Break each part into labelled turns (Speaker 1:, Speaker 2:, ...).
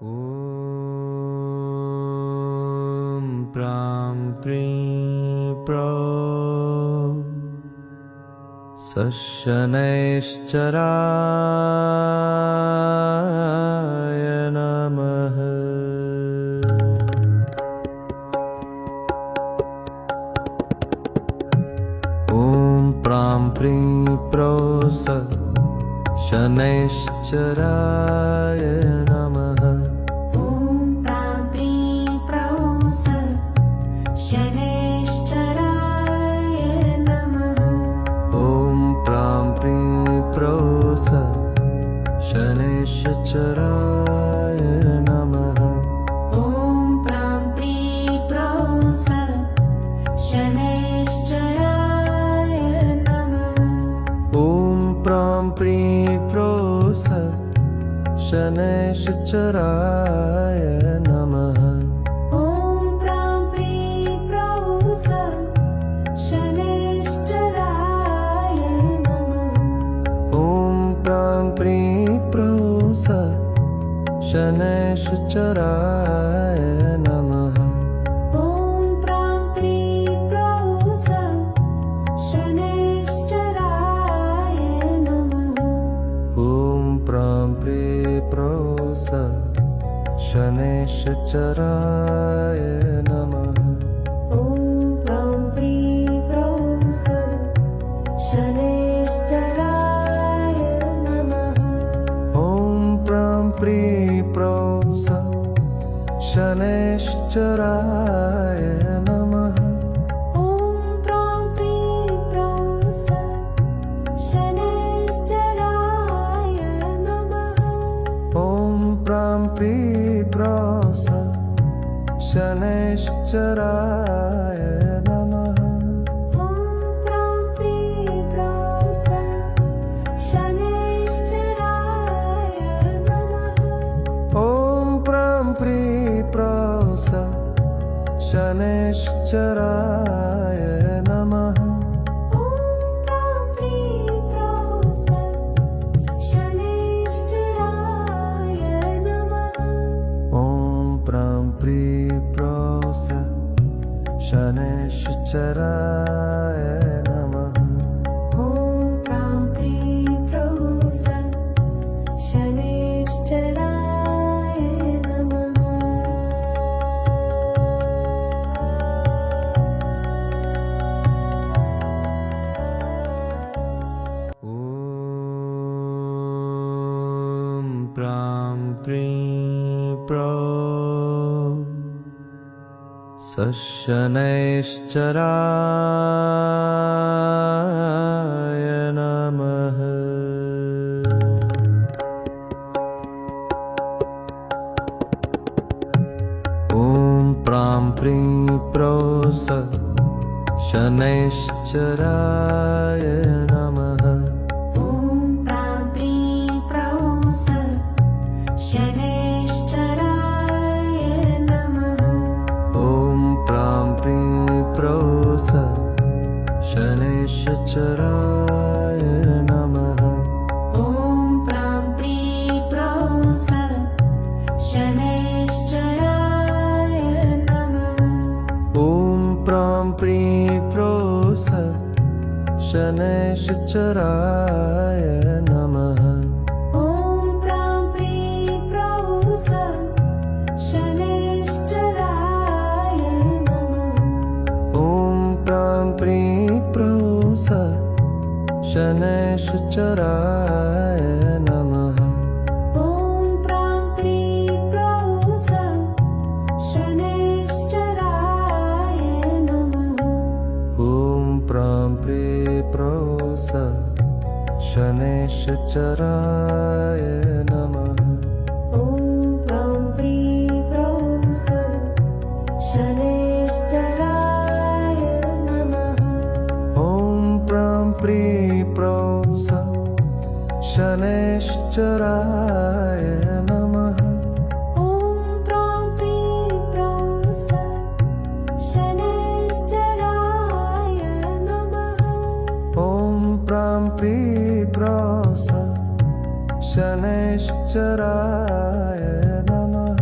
Speaker 1: ॐ प्रां प्रीं प्रौं सशनैश्चराय नमः। ॐ प्रां प्रीं प्रौं सशनैश्चराय नमः। शनैश्चराय नमः।
Speaker 2: ॐ प्रां प्रीं प्रौं शनैश्चराय नमः।
Speaker 1: ॐ प्रां प्रीं प्रौं शनैश्चराय नमः।
Speaker 2: ॐ प्रां प्रीं प्रौं शनैश्चराय नमः।
Speaker 1: ॐ प्रां प्रीं प्रौं शनैश्चराय नमः।
Speaker 2: ॐ प्रां प्रीं प्रौं शनैश्चराय नमः।
Speaker 1: ॐ प्रां प्रीं प्रौं शनैश्चराय नमः।
Speaker 2: ॐ प्रां प्रीं प्रौं शनैश्चराय नमः।
Speaker 1: ॐ प्रां प्रीं प्रौं शनैश्चराय नमः।
Speaker 2: ॐ प्रां प्रीं प्रौं शनैश्चराय नमः।
Speaker 1: ॐ प्रां प्रीं प्रौं शनैश्चराय नमः।
Speaker 2: ॐ प्रां प्रीं प्रौं शनैश्चराय नमः।
Speaker 1: ॐ प्रां प्रीं प्रौं शनैश्चराय नमः।
Speaker 2: ॐ प्रां प्रीं प्रौं शनैश्चराय नमः।
Speaker 1: ॐ प्रां प्रीं प्रौं शनैश्चराय नमः।
Speaker 2: ॐ प्रां प्रीं प्रौं शनैश्चराय नमः।
Speaker 1: ॐ प्रां प्रीं प्रौं सशनैश्चराय नमः। ॐ प्रां प्रीं प्रौं शनैश्चराय नमः।
Speaker 2: ॐ प्रां प्रीं प्रौं शनैश्चराय नमः।
Speaker 1: ॐ प्रां प्रीं प्रौं शनैश्चराय नमः।
Speaker 2: ॐ प्रां प्रीं प्रौं शनैश्चराय नमः।
Speaker 1: ॐ प्रां प्रीं प्रौं शनैश्चराय नमः।
Speaker 2: ॐ प्रां प्रीं प्रौं शनैश्चराय नमः।
Speaker 1: ॐ प्रां प्रीं प्रौं शनैश्चराय नमः।
Speaker 2: ॐ प्रां प्रीं प्रौं शनैश्चराय नमः।
Speaker 1: ॐ प्रां प्रीं प्रौं शनैश्चराय नमः।
Speaker 2: ॐ प्रां प्रीं प्रौं शनैश्चराय नमः।
Speaker 1: ॐ प्रां प्रीं प्रौं शनैश्चराय नमः।
Speaker 2: ॐ प्रां प्रीं प्रौं शनैश्चराय नमः।
Speaker 1: ॐ प्रां प्रीं प्रौं शनैश्चराय नमः।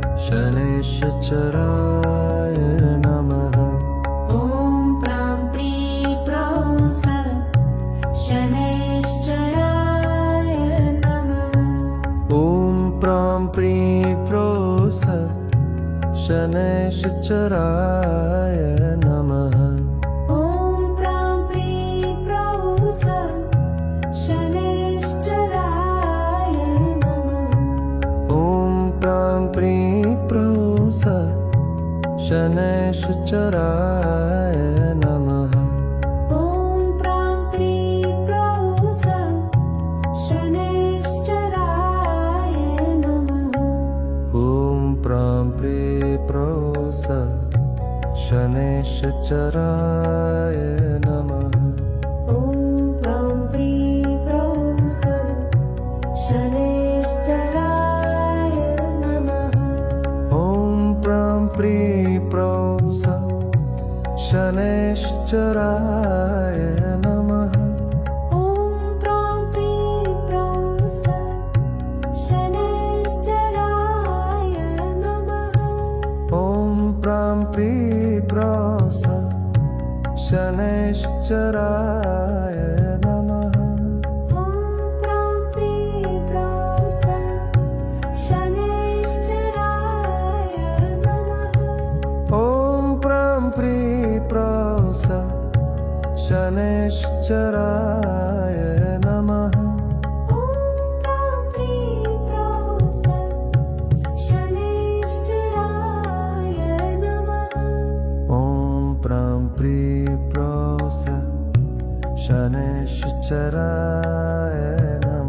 Speaker 1: शनैश्चराय नमः
Speaker 2: ॐ प्रां प्रीं प्रौं स शनैश्चराय नमः
Speaker 1: ॐ प्रां प्रीं प्रोस शनैश्चराय नमः
Speaker 2: ॐ प्रां प्रीं प्रौं स शनैश्चराय नमः
Speaker 1: ॐ प्रां प्रीं प्रोस शनैश्चराय नमः
Speaker 2: ॐ प्रां प्रीं प्रौं स शनैश्चराय नमः
Speaker 1: ॐ प्रां प्रीं प्रोस शनैश्चराय नमः
Speaker 2: ॐ प्रां प्रीं प्रौं स शनैश्चराय नमः
Speaker 1: ॐ प्रां प्रीं प्रोस शनैश्चराय नमः
Speaker 2: ॐ प्रां प्रीं प्रौं स शनैश्चराय नमः
Speaker 1: ॐ प्रां प्रीं प्रोस शनैश्चराय नमः
Speaker 2: ॐ प्रां प्रीं प्रौं स शनैश्चराय नमः
Speaker 1: ॐ प्रां प्रीं प्रोस शनैश्चराय नमः
Speaker 2: ॐ प्रां प्रीं प्रौं स शनैश्चराय नमः
Speaker 1: ॐ प्रां प्रीं प्रोस शनैश्चराय नमः